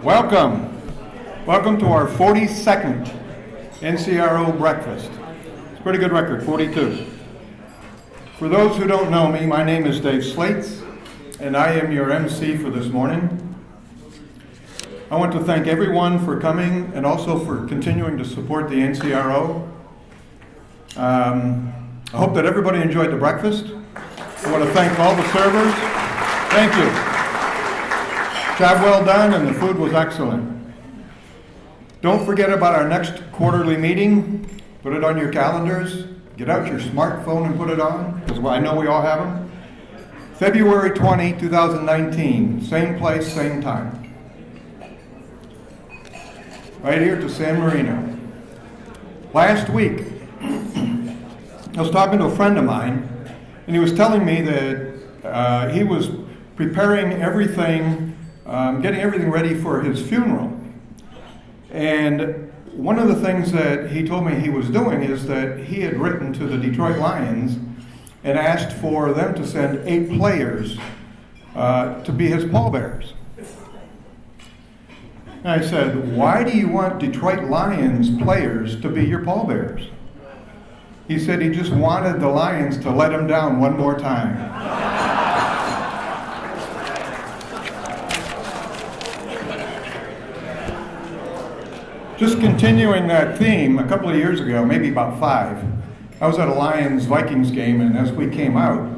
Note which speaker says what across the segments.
Speaker 1: Welcome. Welcome to our 42nd NCRO breakfast. It's a pretty good record, 42. For those who don't know me, my name is Dave Slates, and I am your MC for this morning. I want to thank everyone for coming and also for continuing to support the NCRO. I hope that everybody enjoyed the breakfast. I want to thank all the servers. Thank you. Job well done, and the food was excellent. Don't forget about our next quarterly meeting. Put it on your calendars. Get out your smartphone and put it on, because I know we all have them. February 20, 2019, same place, same time. Right here to San Marino. Last week, I was talking to a friend of mine, and he was telling me that he was preparing everything, getting everything ready for his funeral. And one of the things that he told me he was doing is that he had written to the Detroit Lions and asked for them to send 8 players to be his pallbearers. And I said, why do you want Detroit Lions players to be your pallbearers? He said he just wanted the Lions to let him down one more time. Just continuing that theme, a couple of years ago, maybe about 5, I was at a Lions-Vikings game, and as we came out,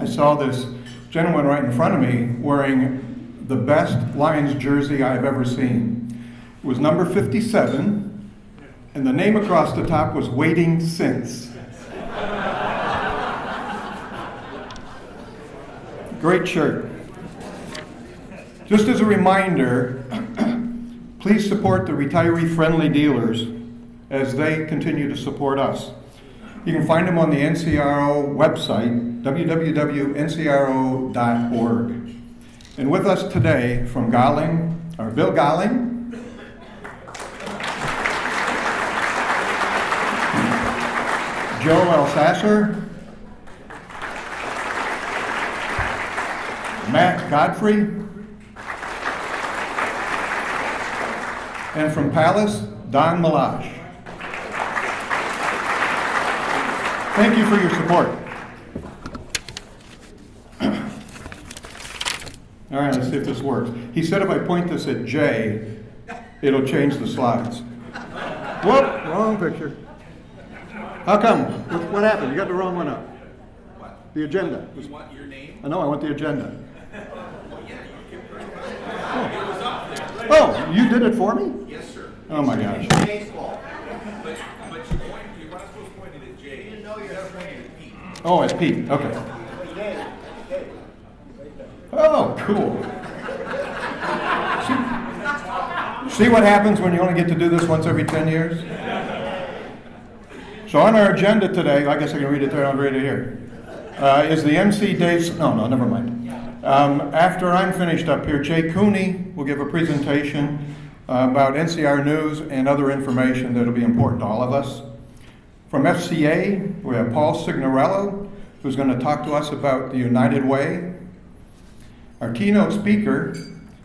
Speaker 1: I saw this gentleman right in front of me wearing the best Lions jersey I've ever seen. It was number 57, and the name across the top was Waiting Since. Great shirt. Just as a reminder, please support the retiree-friendly dealers as they continue to support us. You can find them on the NCRO website, www.ncro.org. And with us today from Golling are Bill Golling, Joe Elsasser, Matt Godfrey, and from Palace, Don Malash. Thank you for your support. All right, let's see if this works. He said if I point this at Jay, it'll change the slides. Whoop, wrong picture. How come? What happened? You got the wrong one up.
Speaker 2: What?
Speaker 1: The agenda.
Speaker 2: You want your name?
Speaker 1: I know, I want the agenda.
Speaker 2: Well, yeah, you can print it. It was up there.
Speaker 1: Oh, you did it for me?
Speaker 2: Yes, sir.
Speaker 1: Oh my gosh.
Speaker 2: It's Jay's fault. But you're not supposed to point it at Jay. You didn't know you were pointing at Pete.
Speaker 1: Oh, it's Pete, okay. Oh, cool. See what happens when you only get to do this once every 10 years? So on our agenda today, I guess I can read it there, I'll read it here, is the MC Dave's, no, never mind. After I'm finished up here, Jay Kuhnie will give a presentation about NCR news and other information that will be important to all of us. From FCA, we have Paul Signorello, who's going to talk to us about the United Way. Our keynote speaker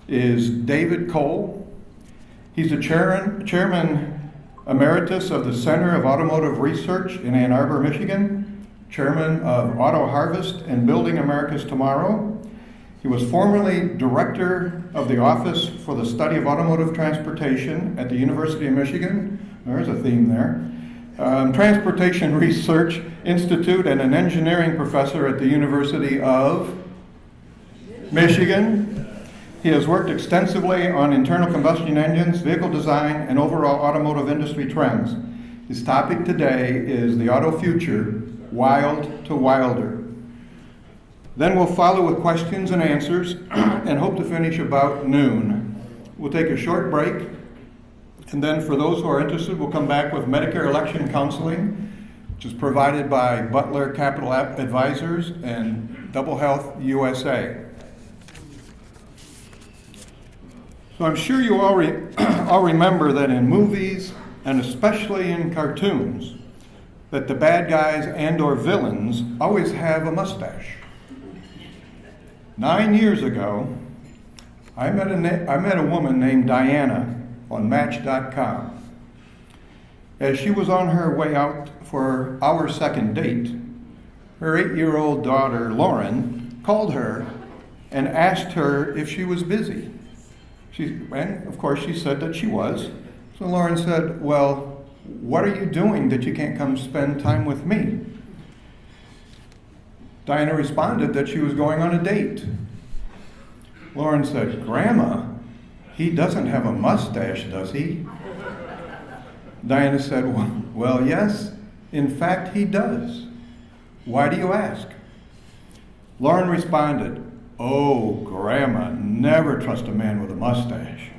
Speaker 1: is David Cole. He's the chairman emeritus of the Center of Automotive Research in Ann Arbor, Michigan, chairman of Auto Harvest and Building America's Tomorrow. He was formerly director of the Office for the Study of Automotive Transportation at the University of Michigan. There's a theme there. Transportation Research Institute and an engineering professor at the University of Michigan. He has worked extensively on internal combustion engines, vehicle design, and overall automotive industry trends. His topic today is the auto future, wild to wilder. Then we'll follow with questions and answers and hope to finish about noon. We'll take a short break, and then for those who are interested, we'll come back with Medicare election counseling, which is provided by Butler Capital Advisors and Double Health USA. So I'm sure you all remember that in movies, and especially in cartoons, that the bad guys and or villains always have a mustache. 9 years ago, I met a woman named Diana on Match.com. As she was on her way out for our second date, her 8-year-old daughter, Lauren, called her and asked her if she was busy. And of course she said that she was. So Lauren said, "Well, what are you doing that you can't come spend time with me?" Diana responded that she was going on a date. Lauren said, "Grandma, he doesn't have a mustache, does he?" Diana said, "Well, yes, in fact, he does. Why do you ask?" Lauren responded, "Oh, Grandma, never trust a man with a mustache."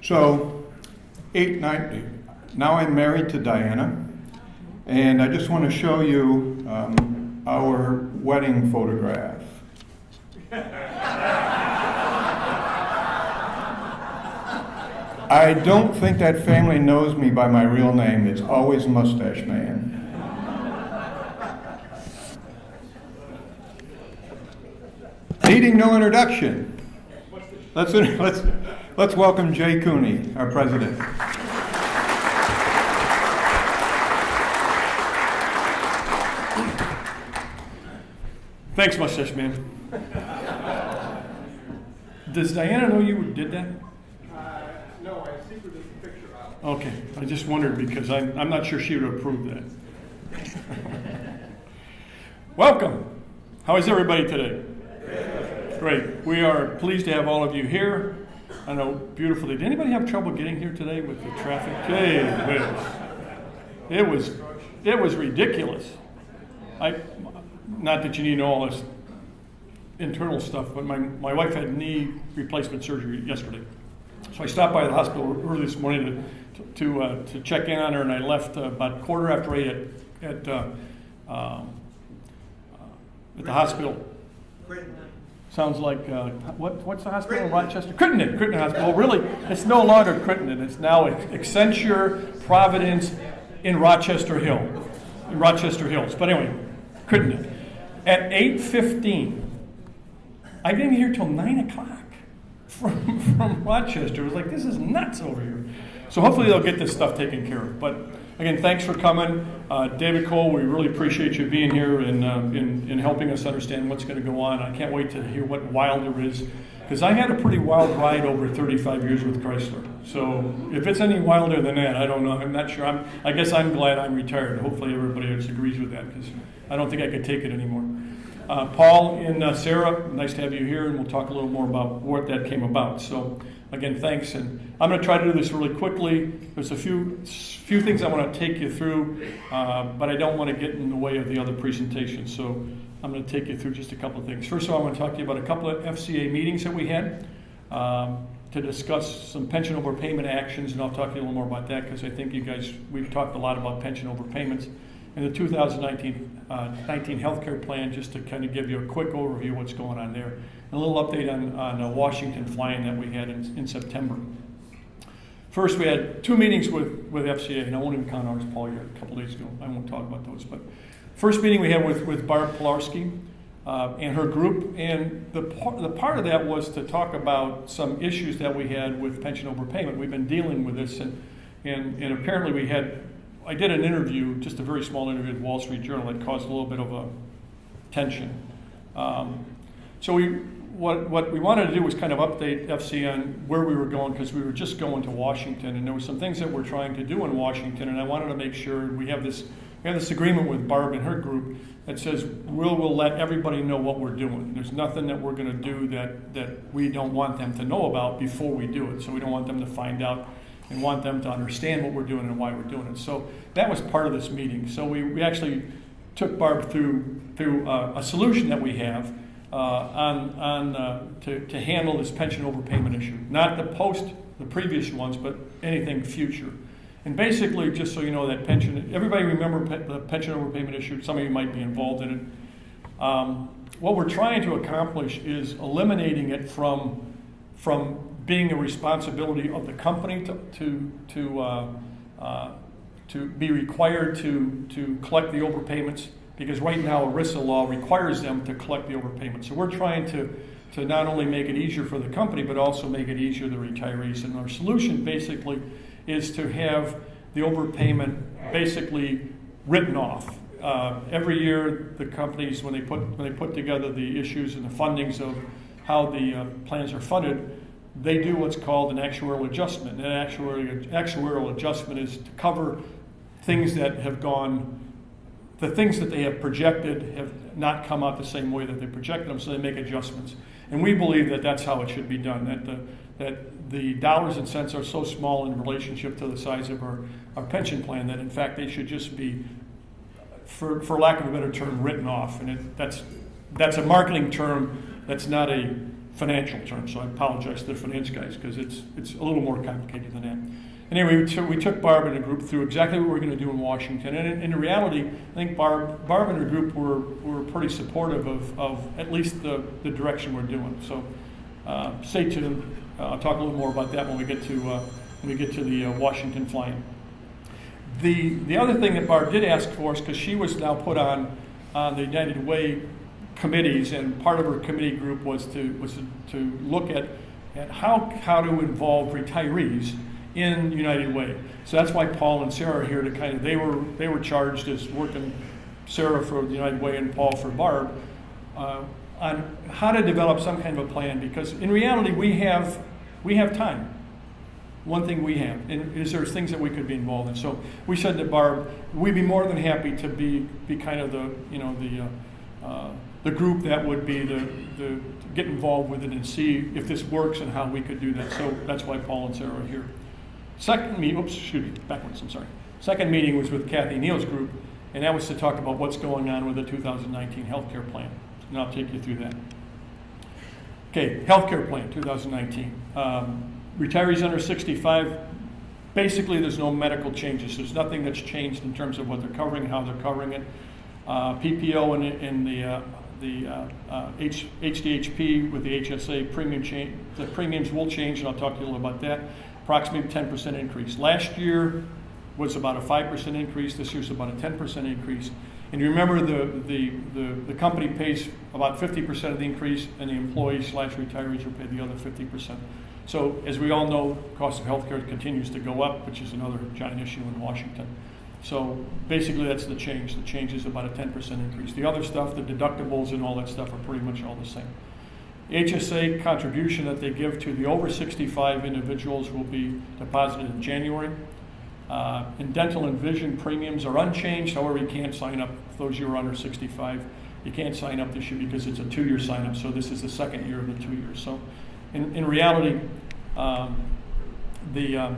Speaker 1: So, now I'm married to Diana, and I just want to show you our wedding photograph. I don't think that family knows me by my real name. It's always Mustache Man. Needing no introduction. Let's welcome Jay Kuhnie, our president.
Speaker 3: Thanks, Mustache Man. Does Diana know you did that?
Speaker 1: No, I secreted the picture out.
Speaker 3: Okay, I just wondered because I'm not sure she would approve that. Welcome. How is everybody today? Great. We are pleased to have all of you here. I know, beautiful day. Did anybody have trouble getting here today with the traffic? It was ridiculous. Not that you need to know all this internal stuff, but my wife had knee replacement surgery yesterday. So I stopped by the hospital early this morning to check in on her, and I left about 8:15 at the hospital. Sounds like, what's the hospital in Rochester? Crittenden Hospital. Really, it's no longer Crittenden. It's now Accenture Providence in Rochester Hills. But anyway, Crittenden. At 8:15, I didn't hear till 9 o'clock from Rochester. It was like, this is nuts over here. So hopefully they'll get this stuff taken care of. But again, thanks for coming. David Cole, we really appreciate you being here and in helping us understand what's going to go on. I can't wait to hear what Wilder is, because I had a pretty wild ride over 35 years with Chrysler. So if it's any wilder than that, I don't know. I'm not sure. I guess I'm glad I'm retired. Hopefully everybody else agrees with that, because I don't think I could take it anymore. Paul and Sarah, nice to have you here, and we'll talk a little more about what that came about. So again, thanks, and I'm going to try to do this really quickly. There's a few things I want to take you through, but I don't want to get in the way of the other presentations. So I'm going to take you through just a couple of things. First of all, I want to talk to you about a couple of FCA meetings that we had to discuss some pension overpayment actions, and I'll talk to you a little more about that, because I think we've talked a lot about pension overpayments. And the 2019 healthcare plan, just to kind of give you a quick overview of what's going on there. And a little update on Washington flying that we had in September. First, we had 2 meetings with FCA, and I won't even count ours, Paul, here a couple days ago. I won't talk about those. But first meeting we had with Barb Pilarski and her group, and the part of that was to talk about some issues that we had with pension overpayment. We've been dealing with this, and apparently I did an interview, just a very small interview at Wall Street Journal that caused a little bit of a tension. So what we wanted to do was kind of update FC on where we were going, because we were just going to Washington, and there were some things that we're trying to do in Washington, and I wanted to make sure we have this agreement with Barb and her group that says we'll let everybody know what we're doing. There's nothing that we're going to do that we don't want them to know about before we do it. So we don't want them to find out and want them to understand what we're doing and why we're doing it. So that was part of this meeting. So we actually took Barb through a solution that we have to handle this pension overpayment issue. Not the previous ones, but anything future. And basically, just so you know, that pension, everybody remember the pension overpayment issue? Some of you might be involved in it. What we're trying to accomplish is eliminating it from being a responsibility of the company to be required to collect the overpayments, because right now ERISA law requires them to collect the overpayment. So we're trying to not only make it easier for the company, but also make it easier for the retirees. And our solution basically is to have the overpayment basically written off. Every year, the companies, when they put together the issues and the fundings of how the plans are funded, they do what's called an actuarial adjustment. And an actuarial adjustment is to cover things that have gone, the things that they have projected have not come out the same way that they projected them, so they make adjustments. And we believe that that's how it should be done, that the dollars and cents are so small in relationship to the size of our pension plan that in fact they should just be, for lack of a better term, written off. And that's a marketing term, that's not a financial term, so I apologize to the finance guys because it's a little more complicated than that. Anyway, we took Barb and the group through exactly what we're going to do in Washington, and in reality, I think Barb and her group were pretty supportive of at least the direction we're doing. So stay tuned. I'll talk a little more about that when we get to the Washington flying. The other thing that Barb did ask for us, because she was now put on the United Way committees, and part of her committee group was to look at how to involve retirees in United Way. So that's why Paul and Sarah are here to kind of, they were charged as working, Sarah for the United Way and Paul for Barb, on how to develop some kind of a plan, because in reality we have time. One thing we have, and is there's things that we could be involved in. So we said to Barb, we'd be more than happy to be kind of the group that would be to get involved with it and see if this works and how we could do that. So that's why Paul and Sarah are here. Second meeting was with Kathy Neal's group, and that was to talk about what's going on with the 2019 healthcare plan. And I'll take you through that. Okay, healthcare plan 2019. Retirees under 65, basically there's no medical changes. There's nothing that's changed in terms of what they're covering, how they're covering it. PPO and the HDHP with the HSA premium change, the premiums will change, and I'll talk to you a little about that. Approximately 10% increase. Last year was about a 5% increase. This year's about a 10% increase. And you remember the company pays about 50% of the increase, and the employees/retirees are paid the other 50%. So as we all know, cost of healthcare continues to go up, which is another giant issue in Washington. So basically that's the change. The change is about a 10% increase. The other stuff, the deductibles and all that stuff are pretty much all the same. The HSA contribution that they give to the over 65 individuals will be deposited in January. And dental and vision premiums are unchanged. However, you can't sign up, those who are under 65, you can't sign up this year because it's a 2-year sign up. So this is the second year of the 2 years. So in reality, the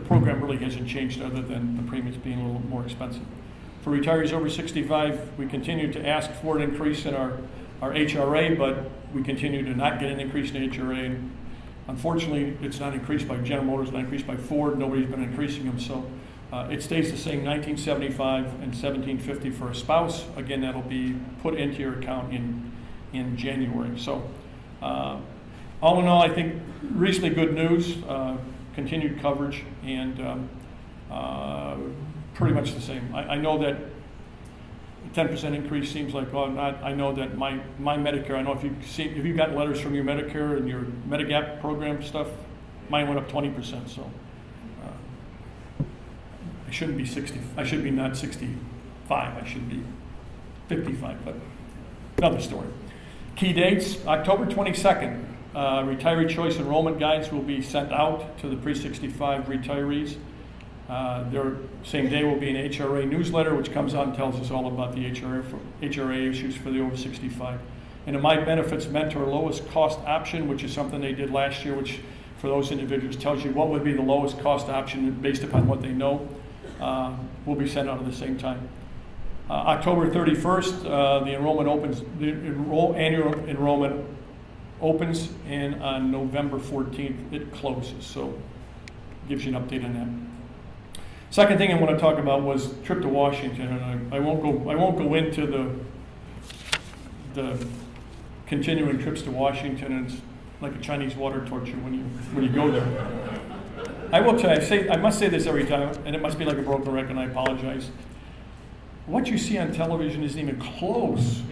Speaker 3: program really hasn't changed other than the premiums being a little more expensive. For retirees over 65, we continue to ask for an increase in our HRA, but we continue to not get an increase in HRA. And unfortunately, it's not increased by General Motors, not increased by Ford. Nobody's been increasing them. So it stays the same, $19.75 and $17.50 for a spouse. Again, that'll be put into your account in January. So all in all, I think reasonably good news, continued coverage, and pretty much the same. I know that 10% increase seems like, well, not. I know that my Medicare, I know if you've gotten letters from your Medicare and your Medigap program stuff, mine went up 20%, so I shouldn't be 60, I should be not 65, I should be 55, but another story. Key dates, October 22nd, retiree choice enrollment guides will be sent out to the pre-65 retirees. Their same day will be an HRA newsletter, which comes out and tells us all about the HRA issues for the over 65. And a My Benefits Mentor lowest cost option, which is something they did last year, which for those individuals tells you what would be the lowest cost option based upon what they know, will be sent out at the same time. October 31st, the enrollment opens. The annual enrollment opens, and on November 14th it closes. So, gives you an update on that. Second thing I want to talk about was trip to Washington, and I won't go into the continuing trips to Washington. And it's like a Chinese water torture when you go there. I will tell you, I must say this every time, and it must be like a broken record, and I apologize. what you see on television isn't even close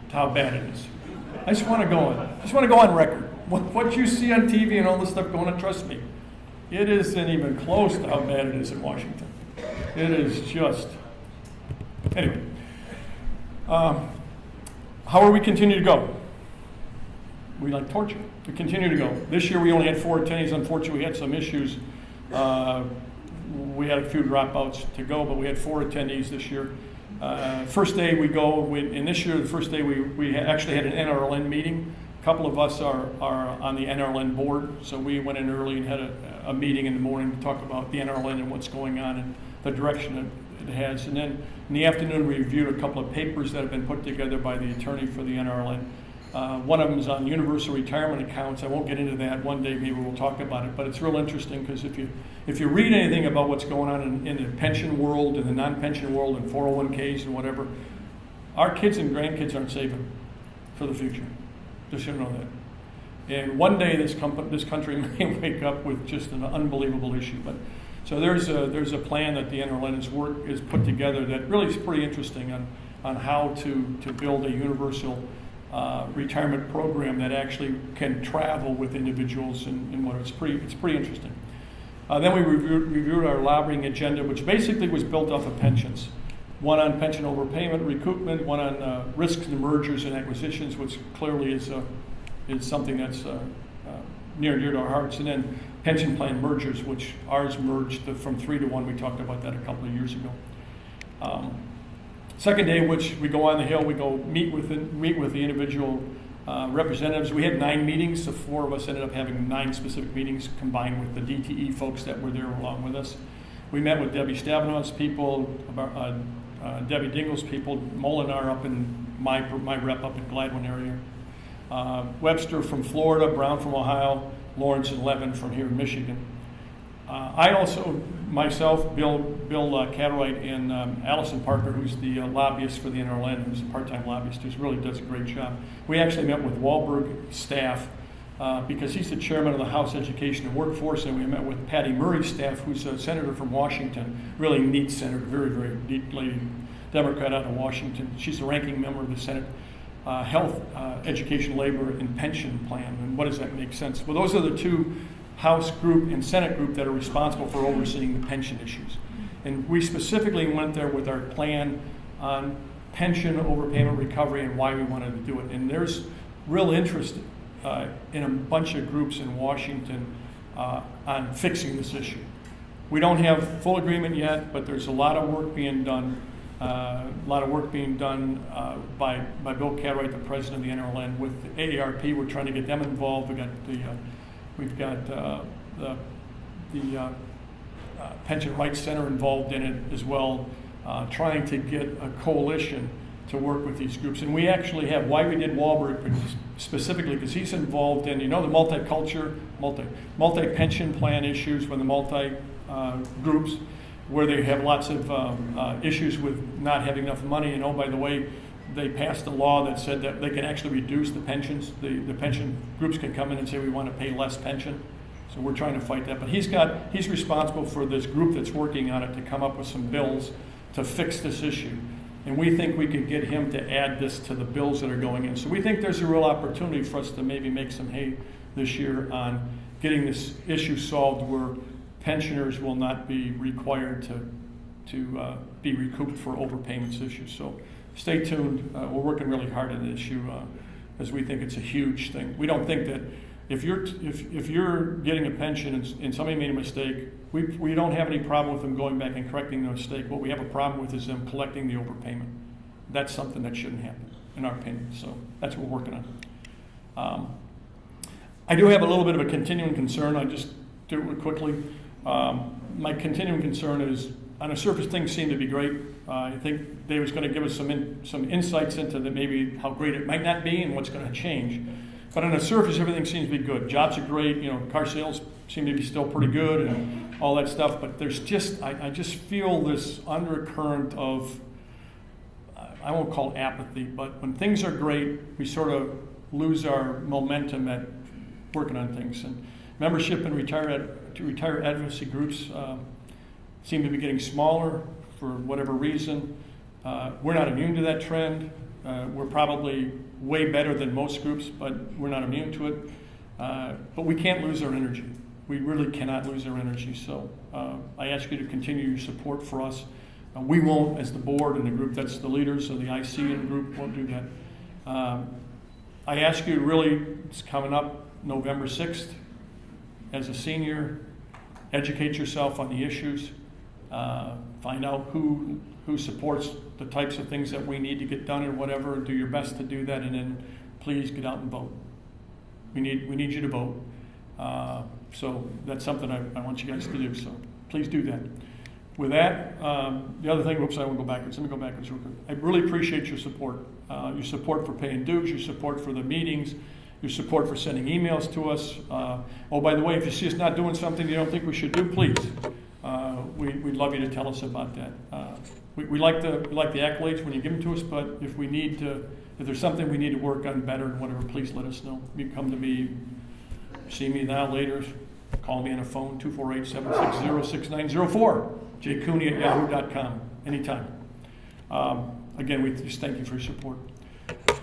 Speaker 3: to how bad it is. I just want to go on record. What you see on TV and all this stuff going on, trust me, it isn't even close to how bad it is in Washington. It is just, anyway. How are we continue to go? We like torture. We continue to go. This year we only had 4 attendees. Unfortunately, we had some issues. We had a few dropouts to go, but we had 4 attendees this year. First day we go, and this year, the first day we actually had an NRLN meeting. A couple of us are on the NRLN board, so we went in early and had a meeting in the morning to talk about the NRLN and what's going on and the direction it has. And then in the afternoon, we reviewed a couple of papers that have been put together by the attorney for the NRLN. One of them is on universal retirement accounts. I won't get into that. One day maybe we'll talk about it, but it's real interesting because if you read anything about what's going on in the pension world, in the non-pension world, in 401ks and whatever, our kids and grandkids aren't saving for the future. Just so you know that. And one day this country may wake up with just an unbelievable issue. But so there's a plan that the NRLN is put together that really is pretty interesting on how to build a universal retirement program that actually can travel with individuals and what it's pretty interesting. Then we reviewed our lobbying agenda, which basically was built off of pensions. One on pension overpayment, recoupment, one on risks and mergers and acquisitions, which clearly is something that's near and dear to our hearts. And then pension plan mergers, which ours merged from 3 to 1. We talked about that a couple of years ago. Second day, which we go on the Hill, we go meet with the individual representatives. We had 9 meetings. The 4 of us ended up having 9 specific meetings combined with the DTE folks that were there along with us. We met with Debbie Stavenot's people, Debbie Dingle's people, Molinar up in my rep up in Gladwin area, Webster from Florida, Brown from Ohio, Lawrence and Levin from here in Michigan. I also, myself, Bill Catteright, and Allison Parker, who's the lobbyist for the NRLN, who's a part-time lobbyist, who really does a great job. We actually met with Wahlberg staff because he's the chairman of the House Education and Workforce, and we met with Patty Murray's staff, who's a senator from Washington, really neat senator, very, very neat lady, Democrat out of Washington. She's the ranking member of the Senate Health, Education, Labor, and Pension Plan. And what does that make sense? Well, those are the 2 House group and Senate group that are responsible for overseeing the pension issues. And we specifically went there with our plan on pension overpayment recovery and why we wanted to do it. And there's real interest in a bunch of groups in Washington on fixing this issue. We don't have full agreement yet, but there's a lot of work being done. By Bill Catteright, the president of the NRLN, with the AARP. We're trying to get them involved. We've got the Pension Rights Center involved in it as well, trying to get a coalition to work with these groups. And we actually have, why we did Wahlberg specifically, because he's involved in, the multiculture, multi-pension plan issues with the multi-groups, where they have lots of issues with not having enough money. And oh, by the way, they passed a law that said that they can actually reduce the pensions. The pension groups can come in and say we want to pay less pension. So we're trying to fight that. But he's responsible for this group that's working on it to come up with some bills to fix this issue. And we think we could get him to add this to the bills that are going in. So we think there's a real opportunity for us to maybe make some hay this year on getting this issue solved where pensioners will not be required to be recouped for overpayments issues. So stay tuned. We're working really hard on the issue because we think it's a huge thing. We don't think that if you're getting a pension and somebody made a mistake, we don't have any problem with them going back and correcting the mistake. What we have a problem with is them collecting the overpayment. That's something that shouldn't happen, in our opinion. So that's what we're working on. I do have a little bit of a continuing concern. I just do it quickly. My continuing concern is, on the surface, things seem to be great. I think David's going to give us some insights into maybe how great it might not be and what's going to change. But on the surface, everything seems to be good. Jobs are great. Car sales seem to be still pretty good and all that stuff. But there's just, I just feel this undercurrent of, I won't call it apathy, but when things are great, we sort of lose our momentum at working on things. And membership in retire advocacy groups seem to be getting smaller for whatever reason. We're not immune to that trend. We're probably way better than most groups, but we're not immune to it. But we can't lose our energy. We really cannot lose our energy. So I ask you to continue your support for us. We won't, as the board and the group that's the leaders of the IC and the group, won't do that. I ask you to really, it's coming up November 6th, as a senior, educate yourself on the issues, find out who supports the types of things that we need to get done or whatever, and do your best to do that, and then please get out and vote. We need you to vote. So that's something I want you guys to do, so please do that. With that, the other thing, whoops, I want to go backwards. Let me go backwards real quick. I really appreciate your support for paying dues, your support for the meetings, your support for sending emails to us. Oh, by the way, if you see us not doing something you don't think we should do, please. We'd love you to tell us about that. We like the accolades when you give them to us, but if there's something we need to work on better and whatever, please let us know. You can come to me, see me now, later, call me on a phone, 248-760-6904, jkuhnie@yahoo.com, anytime. Again, we just thank you for your support.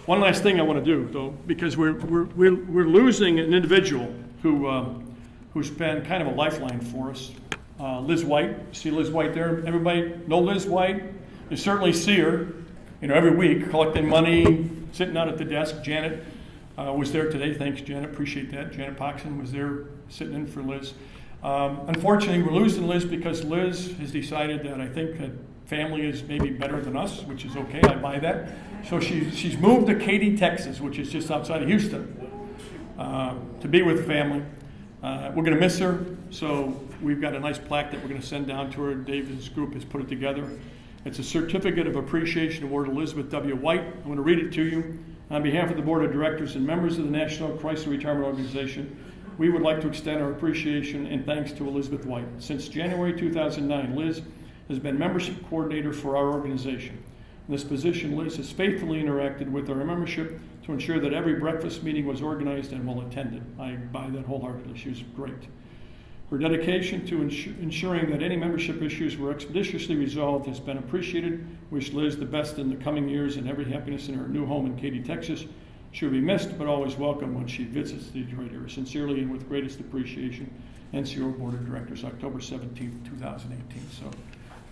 Speaker 3: One last thing I want to do, though, because we're losing an individual who's been kind of a lifeline for us. Liz White, see Liz White there? Everybody know Liz White? You certainly see her, every week collecting money, sitting out at the desk. Janet was there today. Thanks, Janet. Appreciate that. Janet Poxon was there sitting in for Liz. Unfortunately, we're losing Liz because Liz has decided that I think that family is maybe better than us, which is okay. I buy that. So she's moved to Katy, Texas, which is just outside of Houston, to be with family. We're going to miss her, so we've got a nice plaque that we're going to send down to her. David's group has put it together. It's a certificate of appreciation award to Elizabeth W. White. I'm going to read it to you. On behalf of the Board of Directors and members of the National Chrysler Retirement Organization, we would like to extend our appreciation and thanks to Elizabeth White. Since January 2009, Liz has been membership coordinator for our organization. In this position, Liz has faithfully interacted with our membership to ensure that every breakfast meeting was organized and well attended. I buy that wholeheartedly. She was great. Her dedication to ensuring that any membership issues were expeditiously resolved has been appreciated. Wish Liz the best in the coming years and every happiness in her new home in Katy, Texas. She will be missed, but always welcome when she visits the Detroit area. Sincerely and with greatest appreciation, NCRO Board of Directors, October 17th, 2018. So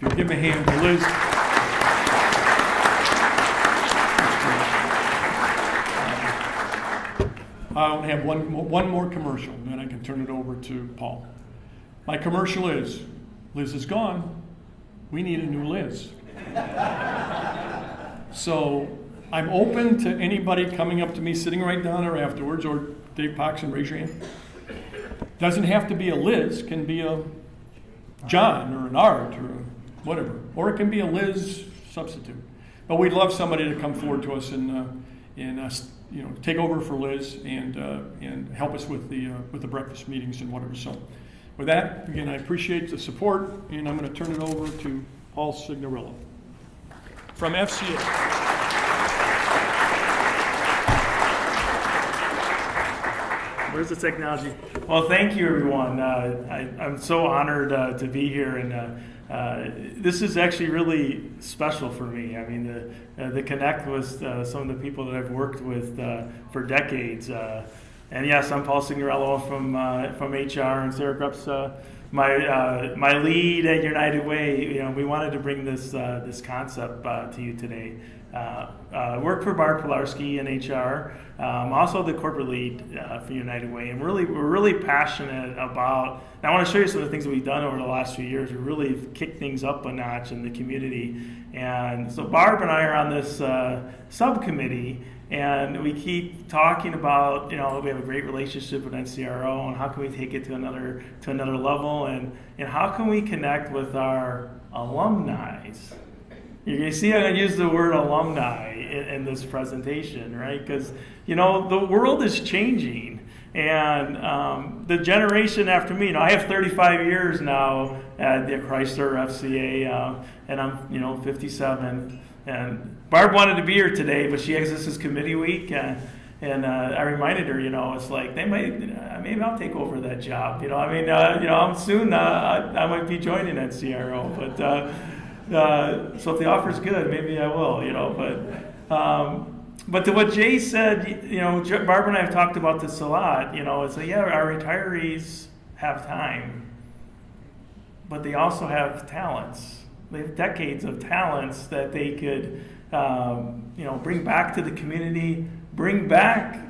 Speaker 3: if you give me a hand to Liz. I'll have one more commercial, and then I can turn it over to Paul. My commercial is, Liz is gone. We need a new Liz. So I'm open to anybody coming up to me, sitting right down there afterwards, or Dave Poxon, raise your hand. Doesn't have to be a Liz, can be a John or an Art or whatever, or it can be a Liz substitute. But we'd love somebody to come forward to us and take over for Liz and help us with the breakfast meetings and whatever. So, with that, again, I appreciate the support, and I'm going to turn it over to Paul Signorello from FCA.
Speaker 4: Where's the technology? Well, thank you, everyone. I'm so honored to be here, and this is actually really special for me. I mean, the connect with some of the people that I've worked with for decades. And yes, I'm Paul Signorello from HR, and Sarah Grupp's my lead at United Way. We wanted to bring this concept to you today. Work for Barb Pilarski in HR. Also the corporate lead for United Way, and we're really passionate about. Now I want to show you some of the things that we've done over the last few years. We really kicked things up a notch in the community, and so Barb and I are on this subcommittee, and we keep talking about we have a great relationship with NCRO, and how can we take it to another level, and how can we connect with our alumni. You see, I use the word alumni in this presentation, right? Because, the world is changing. And the generation after me, I have 35 years now at the Chrysler FCA, and I'm 57. And Barb wanted to be here today, but this is committee week. And I reminded her, it's like, maybe I'll take over that job. I'm soon, I might be joining NCRO. So if the offer's good, maybe I will, But to what Jay said, Barbara and I have talked about this a lot. It's like, yeah, our retirees have time, but they also have talents. They have decades of talents that they could, bring back to the community, bring back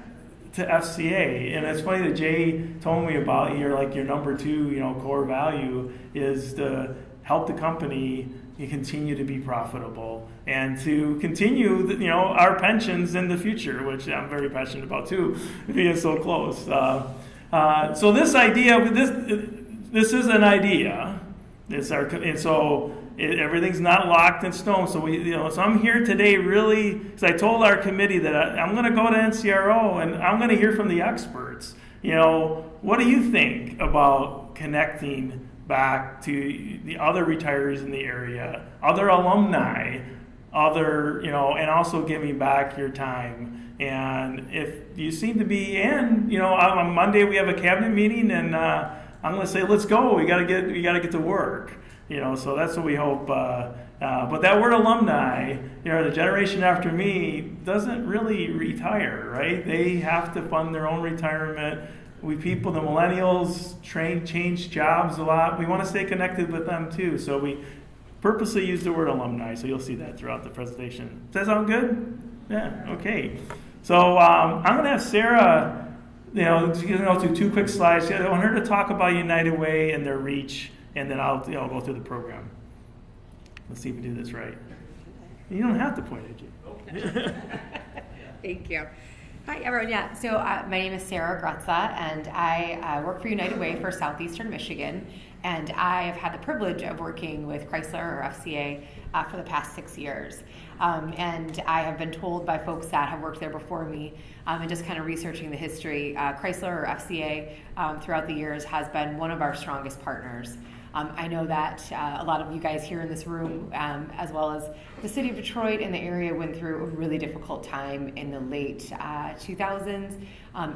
Speaker 4: to FCA. And it's funny that Jay told me about your number two, core value is to help the company continue to be profitable and to continue, our pensions in the future, which I'm very passionate about too, being so close. So this idea, this is an idea. Everything's not locked in stone. So so I'm here today really because I told our committee that I'm going to go to NCRO and I'm going to hear from the experts. What do you think about connecting back to the other retirees in the area, other alumni, and also giving back your time. And if you seem to be in, on Monday we have a cabinet meeting, and I'm going to say, let's go. We got to get to work. So that's what we hope. But that word alumni, the generation after me doesn't really retire, right? They have to fund their own retirement. The millennials, change jobs a lot. We want to stay connected with them too. So we purposely use the word alumni. So you'll see that throughout the presentation. Does that sound good? Yeah. Okay. So I'm going to have Sarah, do 2 quick slides. I want her to talk about United Way and their reach, and then I'll go through the program. Let's see if we do this right. You don't have to point at you.
Speaker 5: Thank you. Hi, everyone. Yeah, so my name is Sarah Grutza, and I work for United Way for Southeastern Michigan. And I have had the privilege of working with Chrysler or FCA for the past 6 years. And I have been told by folks that have worked there before me, and just kind of researching the history, Chrysler or FCA throughout the years has been one of our strongest partners. I know that a lot of you guys here in this room, as well as the city of Detroit and the area, went through a really difficult time in the late 2000s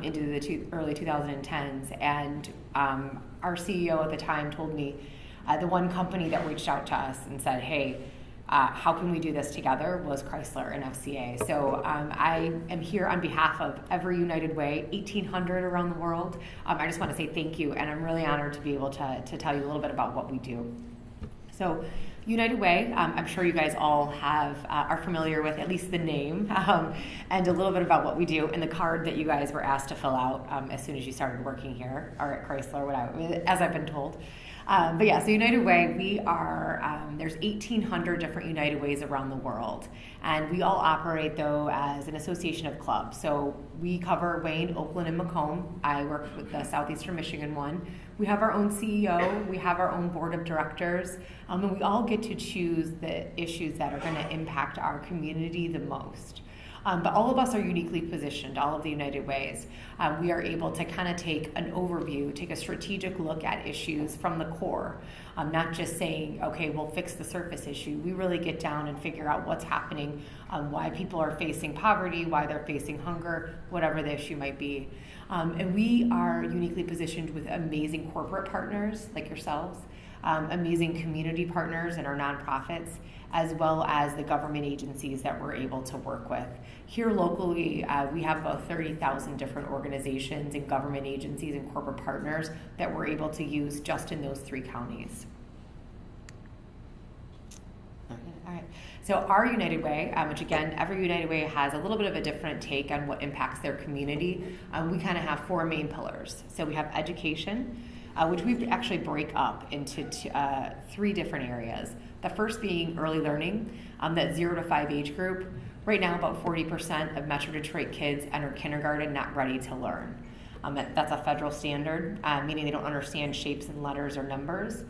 Speaker 5: into the early 2010s. And our CEO at the time told me the one company that reached out to us and said, hey, how can we do this together, was Chrysler and FCA. So I am here on behalf of every United Way, 1,800 around the world. I just want to say thank you, and I'm really honored to be able to tell you a little bit about what we do. So United Way, I'm sure you guys all are familiar with at least the name, and a little bit about what we do, and the card that you guys were asked to fill out as soon as you started working here, or at Chrysler, as I've been told. But yeah, so United Way, we are, there's 1,800 different United Ways around the world. And we all operate, though, as an association of clubs. So we cover Wayne, Oakland, and Macomb. I work with the Southeastern Michigan one. We have our own CEO. We have our own board of directors. And we all get to choose the issues that are going to impact our community the most. But all of us are uniquely positioned, all of the United Ways. We are able to kind of take an overview, take a strategic look at issues from the core, not just saying, okay, we'll fix the surface issue. We really get down and figure out what's happening, why people are facing poverty, why they're facing hunger, whatever the issue might be. And we are uniquely positioned with amazing corporate partners like yourselves, amazing community partners in our nonprofits, as well as the government agencies that we're able to work with. Here locally, we have about 30,000 different organizations and government agencies and corporate partners that we're able to use just in those 3 counties. All right. So our United Way, which again, every United Way has a little bit of a different take on what impacts their community. We kind of have 4 main pillars. So we have education, which we actually break up into 3 different areas. The first being early learning, that 0 to 5 age group. Right now, about 40% of Metro Detroit kids enter kindergarten not ready to learn. That's a federal standard, meaning they don't understand shapes and letters or numbers.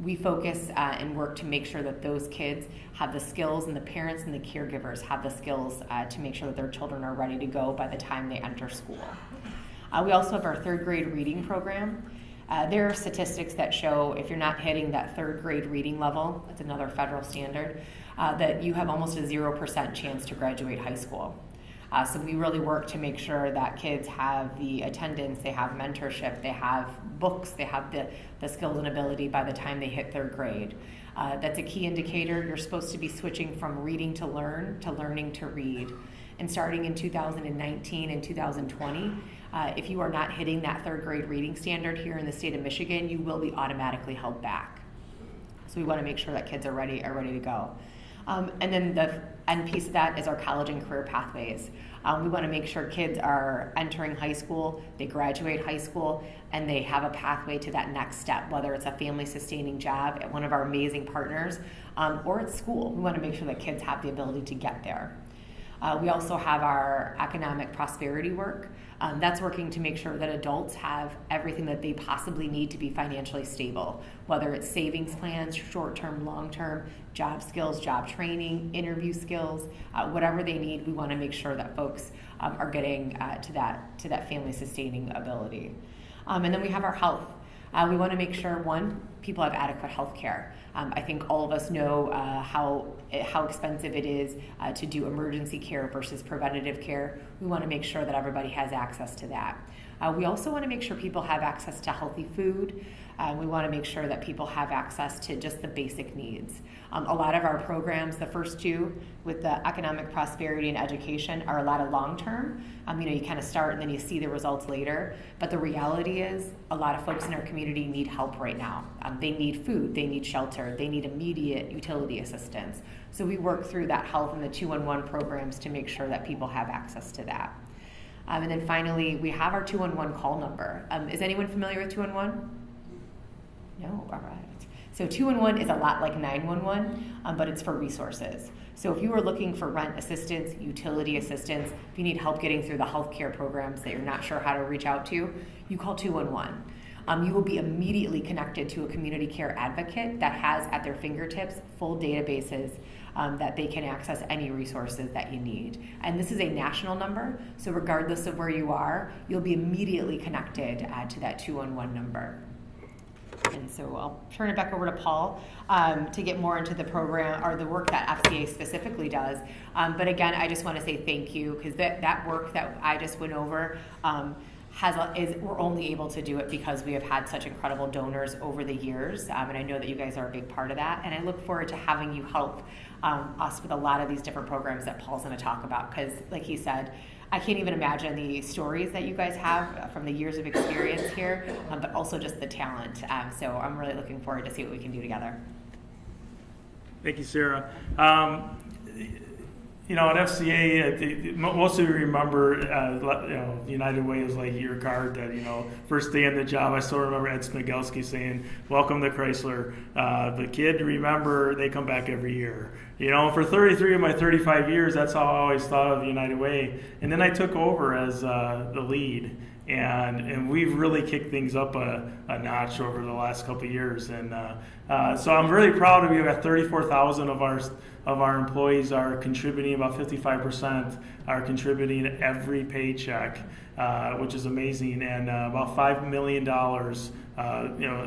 Speaker 5: We focus and work to make sure that those kids have the skills, and the parents and the caregivers have the skills to make sure that their children are ready to go by the time they enter school. We also have our 3rd grade reading program. There are statistics that show if you're not hitting that 3rd grade reading level, that's another federal standard, that you have almost a 0% chance to graduate high school. So we really work to make sure that kids have the attendance, they have mentorship, they have books, they have the skills and ability by the time they hit 3rd grade. That's a key indicator. You're supposed to be switching from reading to learn to learning to read. And starting in 2019 and 2020, if you are not hitting that third grade reading standard here in the state of Michigan, you will be automatically held back. So we want to make sure that kids are ready to go. And then the end piece of that is our college and career pathways. We want to make sure kids are entering high school, they graduate high school, and they have a pathway to that next step, whether it's a family-sustaining job at one of our amazing partners or at school. We want to make sure that kids have the ability to get there. We also have our economic prosperity work. That's working to make sure that adults have everything that they possibly need to be financially stable, whether it's savings plans, short-term, long-term, job skills, job training, interview skills, whatever they need. We want to make sure that folks are getting to that family-sustaining ability. And then we have our health. We want to make sure, one, people have adequate health care. I think all of us know how expensive it is to do emergency care versus preventative care. We want to make sure that everybody has access to that. We also want to make sure people have access to healthy food. We want to make sure that people have access to just the basic needs. A lot of our programs, the first two with the economic prosperity and education, are a lot of long-term. You kind of start and then you see the results later. But the reality is a lot of folks in our community need help right now. They need food, they need shelter, they need immediate utility assistance. So we work through that health and the 211 programs to make sure that people have access to that. And then finally, we have our 211 call number. Is anyone familiar with 211? No? All right. So 211 is a lot like 911, but it's for resources. So if you are looking for rent assistance, utility assistance, if you need help getting through the healthcare programs that you're not sure how to reach out to, you call 211. You will be immediately connected to a community care advocate that has at their fingertips full databases that they can access any resources that you need. And this is a national number, so regardless of where you are, you'll be immediately connected to that 211 number. And so I'll turn it back over to Paul to get more into the program or the work that FCA specifically does. But again, I just want to say thank you, because that work that I just went over we're only able to do it because we have had such incredible donors over the years, and I know that you guys are a big part of that, and I look forward to having you help us with a lot of these different programs that Paul's going to talk about, because like he said, I can't even imagine the stories that you guys have from the years of experience here, but also just the talent. So I'm really looking forward to see what we can do together.
Speaker 4: Thank you, Sarah. At FCA, most of you remember, United Way is like your card that, first day on the job. I still remember Ed Smigelski saying, "Welcome to Chrysler." But kid, remember, they come back every year. For 33 of my 35 years, that's how I always thought of United Way. And then I took over as the lead. And we've really kicked things up a notch over the last couple of years, and so I'm really proud of you. Got 34,000 of our employees are contributing. About 55% are contributing every paycheck, which is amazing. And about $5 million,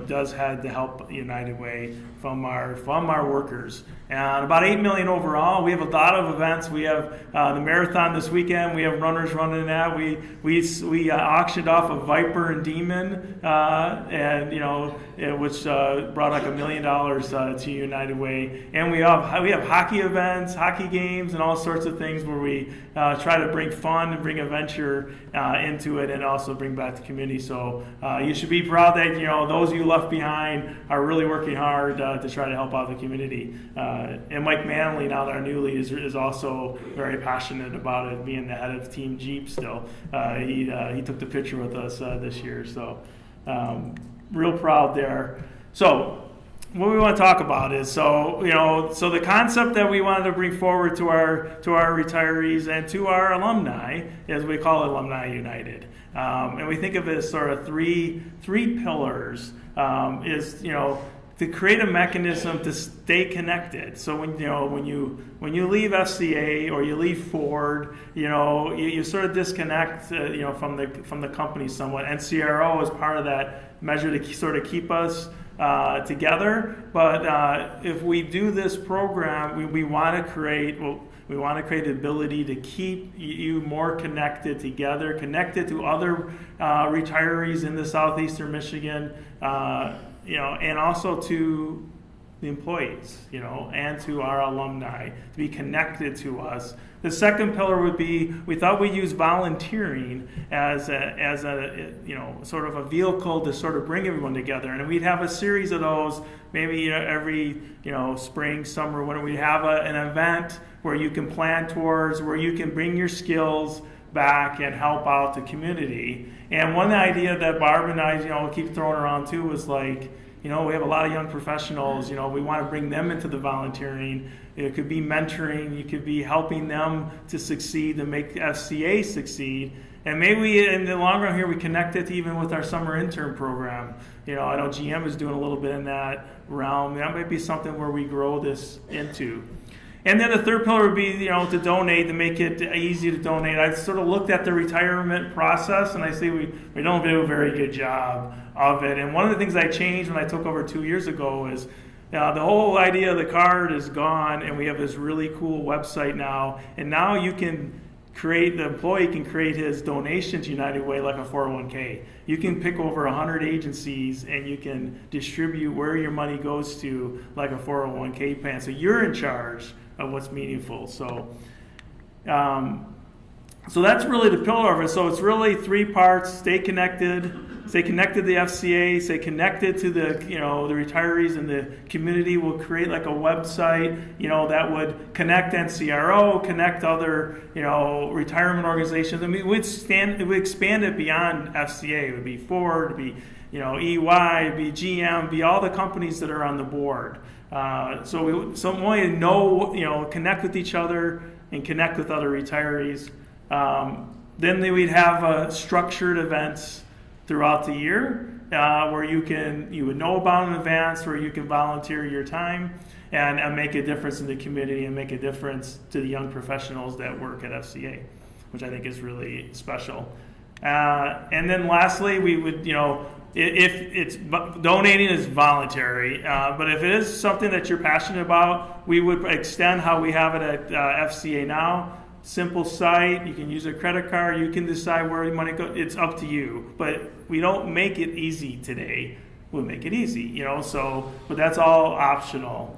Speaker 4: does head to help United Way from our workers. And about $8 million overall. We have a lot of events. We have the marathon this weekend. We have runners running that. We auctioned off a Viper and Demon, which brought like $1 million to United Way. And we have hockey events, hockey games, and all sorts of things where we try to bring fun and bring adventure into it, and also bring back the community. So you should be proud that those you left behind are really working hard to try to help out the community. And Mike Manley, now that our new lead, is also very passionate about it, being the head of Team Jeep still. He took the picture with us this year, so real proud there. So what we want to talk about is, so the concept that we wanted to bring forward to our retirees and to our alumni is we call it Alumni United. And we think of it as sort of three pillars, to create a mechanism to stay connected. So when you leave FCA or you leave Ford, you sort of disconnect from the company somewhat. NCRO is part of that measure to sort of keep us together. But if we do this program, we want to create the ability to keep you more connected together, connected to other retirees in the southeastern Michigan, and also to the employees, and to our alumni, to be connected to us. The second pillar would be, we thought we'd use volunteering as a sort of a vehicle to sort of bring everyone together. And we'd have a series of those, maybe every spring, summer, when we'd have an event where you can plan towards, where you can bring your skills back and help out the community. And one idea that Barb and I, keep throwing around too was like, we have a lot of young professionals, we want to bring them into the volunteering. It could be mentoring, you could be helping them to succeed, to make FCA succeed. And maybe in the long run here, we connect it even with our summer intern program. I know GM is doing a little bit in that realm. That might be something where we grow this into. And then the third pillar would be, to donate, to make it easy to donate. I sort of looked at the retirement process, and I see we don't do a very good job of it. And one of the things I changed when I took over 2 years ago is the whole idea of the card is gone, and we have this really cool website now. And now you can the employee can create his donation to United Way like a 401k. You can pick over 100 agencies, and you can distribute where your money goes to like a 401k plan. So you're in charge of what's meaningful. So that's really the pillar of it. So it's really 3 parts: stay connected to the FCA, stay connected to the the retirees and the community. We'll create like a website that would connect NCRO, connect other retirement organizations. I mean, it would expand it beyond FCA. It would be Ford, it would be EY, it would be GM, it would be all the companies that are on the board. So some way to know, connect with each other and connect with other retirees. Then we'd have structured events throughout the year where you would know about in advance, where you can volunteer your time and make a difference in the community and make a difference to the young professionals that work at FCA, which I think is really special. And then lastly, we would, if it's donating is voluntary, but if it is something that you're passionate about, we would extend how we have it at FCA now. Simple site, you can use a credit card, you can decide where your money goes, it's up to you. But we don't make it easy today, we'll make it easy, but that's all optional.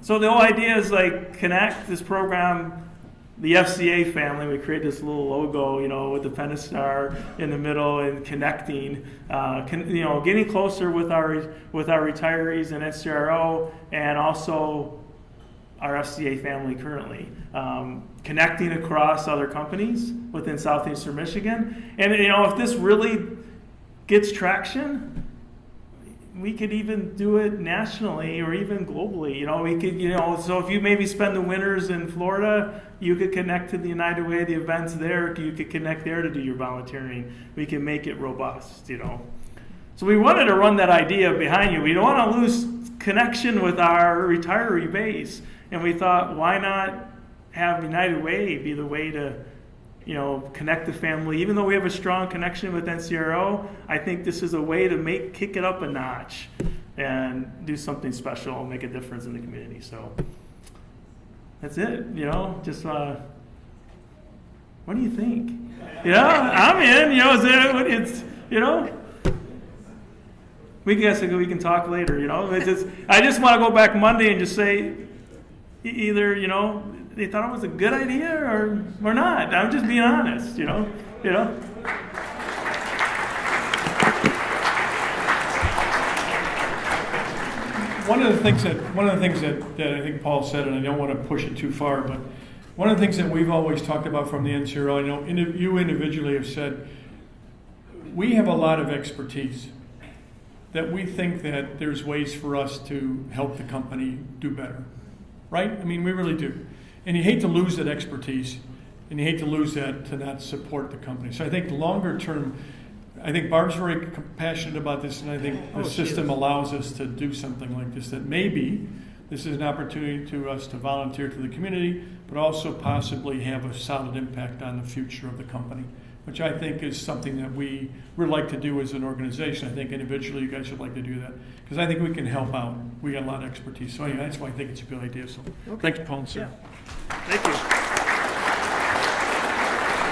Speaker 4: So the whole idea is like connect this program, the FCA family. We create this little logo, with the Pentastar in the middle, and connecting, getting closer with our retirees and NCRO, and also our FCA family currently, connecting across other companies within Southeastern Michigan. And if this really gets traction, we could even do it nationally or even globally. We could, so if you maybe spend the winters in Florida, you could connect to the United Way, the events there. You could connect there to do your volunteering. We can make it robust, So we wanted to run that idea behind you. We don't want to lose connection with our retiree base. And we thought, why not have United Way be the way to, connect the family? Even though we have a strong connection with NCRO, I think this is a way to kick it up a notch and do something special and make a difference in the community. So that's it, just, what do you think? I'm in, we can talk later, I just want to go back Monday and just say, either, they thought it was a good idea or not. I'm just being honest,
Speaker 3: One of the things that I think Paul said, and I don't want to push it too far, but one of the things that we've always talked about from the NCRO, you individually have said, we have a lot of expertise that we think that there's ways for us to help the company do better. Right? I mean, we really do. And you hate to lose that expertise, and you hate to lose that to not support the company. So I think longer term, I think Barb's very passionate about this, and I think the system allows us to do something like this, that maybe this is an opportunity to us to volunteer to the community, but also possibly have a solid impact on the future of the company, which I think is something that we would like to do as an organization. I think individually you guys would like to do that, because I think we can help out. We got a lot of expertise. So anyway, that's why I think it's a good idea. So thanks, Paul and Sir.
Speaker 4: Yeah. Thank you.